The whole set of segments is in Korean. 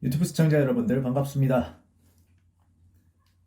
유튜브 시청자 여러분들 반갑습니다.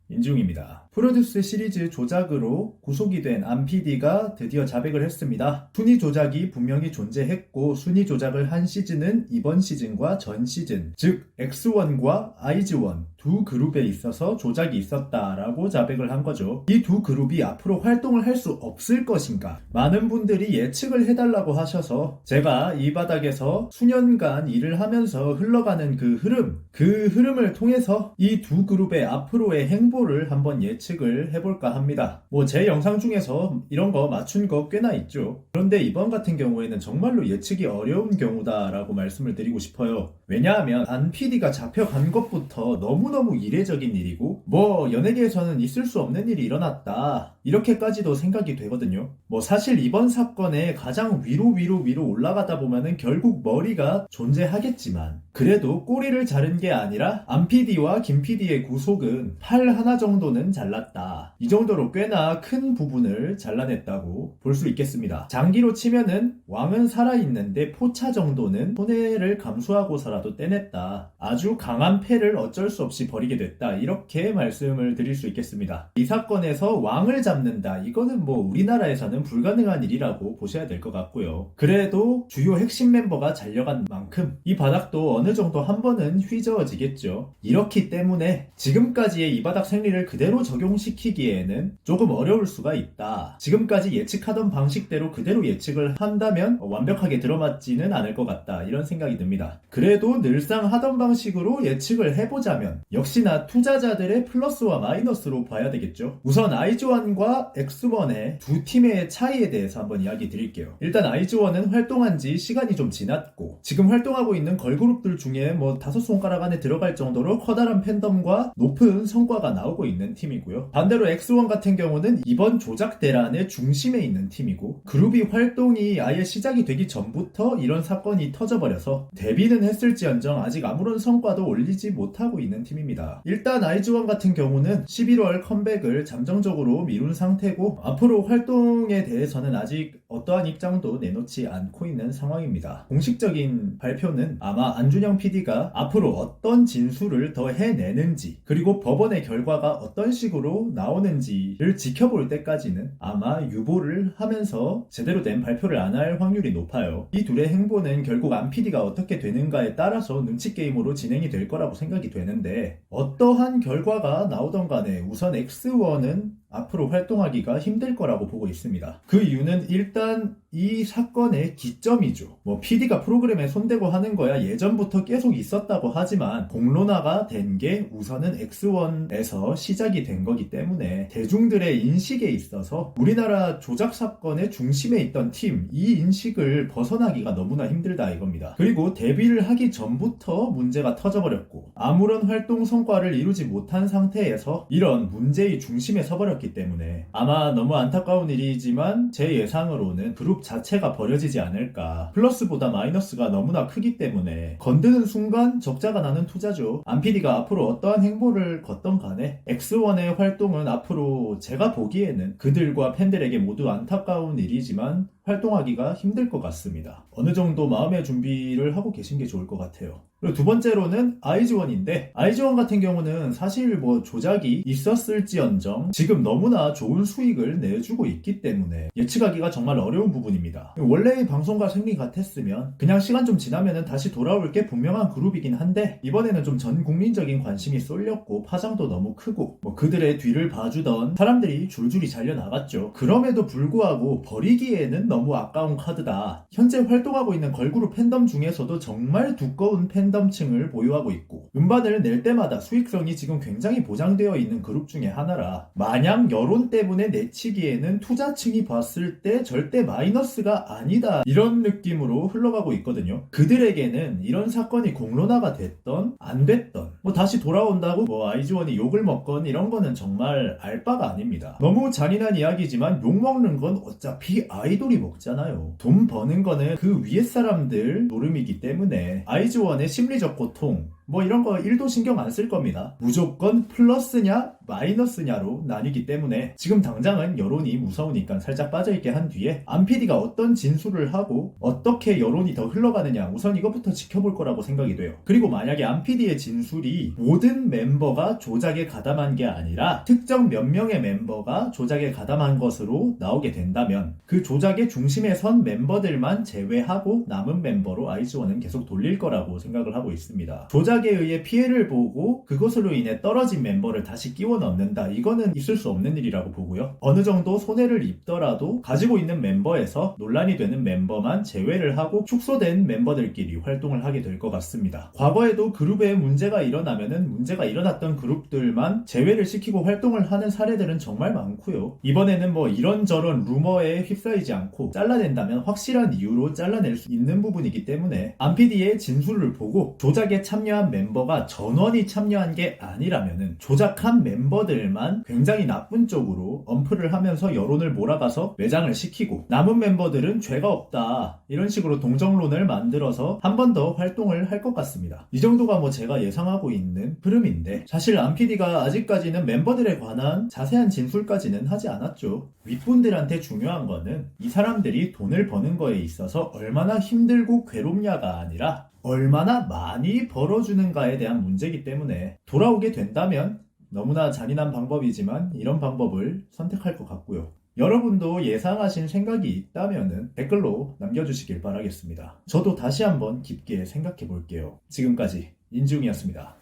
인중입니다. 프로듀스 시리즈 조작으로 구속이 된 안PD가 드디어 자백을 했습니다. 순위 조작이 분명히 존재했고 순위 조작을 한 시즌은 이번 시즌과 전 시즌, 즉 X1과 IZ1 두 그룹에 있어서 조작이 있었다라고 자백을 한 거죠. 이 두 그룹이 앞으로 활동을 할 수 없을 것인가? 많은 분들이 예측을 해달라고 하셔서 제가 이 바닥에서 수년간 일을 하면서 흘러가는 그 흐름을 통해서 이 두 그룹의 앞으로의 행보를 한번 예측을 해볼까 합니다. 제 영상 중에서 이런 거 맞춘 거 꽤나 있죠. 그런데 이번 같은 경우에는 정말로 예측이 어려운 경우다라고 말씀을 드리고 싶어요. 왜냐하면 안PD가 잡혀간 것부터 너무너무 이례적인 일이고 연예계에서는 있을 수 없는 일이 일어났다 이렇게까지도 생각이 되거든요. 사실 이번 사건에 가장 위로 올라가다 보면은 결국 머리가 존재하겠지만 그래도 꼬리를 자른 게 아니라 안PD와 김PD의 구속은 팔 하나 정도는 잘랐다. 이 정도로 꽤나 큰 부분을 잘라냈다고 볼 수 있겠습니다. 장기로 치면은 왕은 살아있는데 포차 정도는 손해를 감수하고서라도 떼냈다. 아주 강한 패를 어쩔 수 없이 벌이게 됐다. 이렇게 말씀을 드릴 수 있겠습니다. 이 사건에서 왕을 잡는다. 이거는 우리나라에서는 불가능한 일이라고 보셔야 될 것 같고요. 그래도 주요 핵심 멤버가 잘려간 만큼 이 바닥도 어느 정도 한 번은 휘저어지겠죠. 이렇기 때문에 지금까지의 이 바닥 생리를 그대로 적용시키기에는 조금 어려울 수가 있다. 지금까지 예측하던 방식대로 그대로 예측을 한다면 완벽하게 들어맞지는 않을 것 같다. 이런 생각이 듭니다. 그래도 늘상 하던 방식으로 예측을 해보자면 역시나 투자자들의 플러스와 마이너스로 봐야 되겠죠. 우선 IZ1과 X1의 두 팀의 차이에 대해서 한번 이야기 드릴게요. 일단 IZ1은 활동한 지 시간이 좀 지났고 지금 활동하고 있는 걸그룹들 중에 5손가락 안에 들어갈 정도로 커다란 팬덤과 높은 성과가 나오고 있는 팀이고요. 반대로 X1 같은 경우는 이번 조작 대란의 중심에 있는 팀이고 그룹이 활동이 아예 시작이 되기 전부터 이런 사건이 터져버려서 데뷔는 했을지언정 아직 아무런 성과도 올리지 못하고 있는 팀입니다. 일단 IZ1 같은 경우는 11월 컴백을 잠정적으로 미룬 상태고 앞으로 활동에 대해서는 아직 어떠한 입장도 내놓지 않고 있는 상황입니다. 공식적인 발표는 아마 안준영 PD가 앞으로 어떤 진술을 더 해내는지 그리고 법원의 결과가 어떤 식으로 나오는지를 지켜볼 때까지는 아마 유보를 하면서 제대로 된 발표를 안 할 확률이 높아요. 이 둘의 행보는 결국 안PD가 어떻게 되는가에 따라서 눈치 게임으로 진행이 될 거라고 생각이 되는데 어떠한 결과가 나오던 간에 우선 X1은 앞으로 활동하기가 힘들 거라고 보고 있습니다. 그 이유는 일단 이 사건의 기점이죠. PD가 프로그램에 손대고 하는 거야 예전부터 계속 있었다고 하지만 공론화가 된 게 우선은 X1에서 시작이 된 거기 때문에 대중들의 인식에 있어서 우리나라 조작 사건의 중심에 있던 팀, 이 인식을 벗어나기가 너무나 힘들다 이겁니다. 그리고 데뷔를 하기 전부터 문제가 터져버렸고 아무런 활동 성과를 이루지 못한 상태에서 이런 문제의 중심에 서버렸기 때문에 아마 너무 안타까운 일이지만 제 예상으로는 그룹 자체가 버려지지 않을까. 플러스보다 마이너스가 너무나 크기 때문에 건드는 순간 적자가 나는 투자죠. 안PD가 앞으로 어떠한 행보를 걷던 간에 X1의 활동은 앞으로 제가 보기에는 그들과 팬들에게 모두 안타까운 일이지만 활동하기가 힘들 것 같습니다. 어느 정도 마음의 준비를 하고 계신 게 좋을 것 같아요. 그리고 두 번째로는 IZ1인데 IZ1 같은 경우는 사실 조작이 있었을지언정 지금 너무나 좋은 수익을 내주고 있기 때문에 예측하기가 정말 어려운 부분입니다. 원래의 방송과 생리 같았으면 그냥 시간 좀 지나면은 다시 돌아올 게 분명한 그룹이긴 한데 이번에는 좀 전 국민적인 관심이 쏠렸고 파장도 너무 크고 그들의 뒤를 봐주던 사람들이 줄줄이 잘려나갔죠. 그럼에도 불구하고 버리기에는 너무 아까운 카드다. 현재 활동하고 있는 걸그룹 팬덤 중에서도 정말 두꺼운 팬덤층을 보유하고 있고 음반을 낼 때마다 수익성이 지금 굉장히 보장되어 있는 그룹 중에 하나라 마냥 여론 때문에 내치기에는 투자층이 봤을 때 절대 마이너스가 아니다 이런 느낌으로 흘러가고 있거든요. 그들에게는 이런 사건이 공론화가 됐던 안 됐던 다시 돌아온다고 IZ1이 욕을 먹건 이런 거는 정말 알 바가 아닙니다. 너무 잔인한 이야기지만 욕 먹는 건 어차피 아이돌이 먹잖아요. 돈 버는 거는 그 위에 사람들 노름이기 때문에 IZ1의 심리적 고통 뭐 이런 거 1도 신경 안 쓸 겁니다. 무조건 플러스냐 마이너스냐로 나뉘기 때문에 지금 당장은 여론이 무서우니까 살짝 빠져있게 한 뒤에 안PD가 어떤 진술을 하고 어떻게 여론이 더 흘러가느냐 우선 이것부터 지켜볼 거라고 생각이 돼요. 그리고 만약에 안PD의 진술이 모든 멤버가 조작에 가담한 게 아니라 특정 몇 명의 멤버가 조작에 가담한 것으로 나오게 된다면 그 조작의 중심에 선 멤버들만 제외하고 남은 멤버로 아이즈원은 계속 돌릴 거라고 생각을 하고 있습니다. 조작에 의해 피해를 보고 그것으로 인해 떨어진 멤버를 다시 끼워 넣는다. 이거는 있을 수 없는 일이라고 보고요. 어느 정도 손해를 입더라도 가지고 있는 멤버에서 논란이 되는 멤버만 제외를 하고 축소된 멤버들끼리 활동을 하게 될 것 같습니다. 과거에도 그룹에 문제가 일어나면은 문제가 일어났던 그룹들만 제외를 시키고 활동을 하는 사례들은 정말 많고요. 이번에는 뭐 이런저런 루머에 휩싸이지 않고 잘라낸다면 확실한 이유로 잘라낼 수 있는 부분이기 때문에 안PD의 진술을 보고 조작에 참여한 멤버가 전원이 참여한 게 아니라면은 조작한 멤버들만 굉장히 나쁜 쪽으로 언플을 하면서 여론을 몰아가서 매장을 시키고 남은 멤버들은 죄가 없다 이런 식으로 동정론을 만들어서 한 번 더 활동을 할 것 같습니다. 이 정도가 뭐 제가 예상하고 있는 흐름인데 사실 안PD가 아직까지는 멤버들에 관한 자세한 진술까지는 하지 않았죠. 윗분들한테 중요한 거는 이 사람들이 돈을 버는 거에 있어서 얼마나 힘들고 괴롭냐가 아니라 얼마나 많이 벌어주는가에 대한 문제이기 때문에 돌아오게 된다면 너무나 잔인한 방법이지만 이런 방법을 선택할 것 같고요. 여러분도 예상하신 생각이 있다면 댓글로 남겨주시길 바라겠습니다. 저도 다시 한번 깊게 생각해 볼게요. 지금까지 인지웅이었습니다.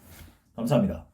감사합니다.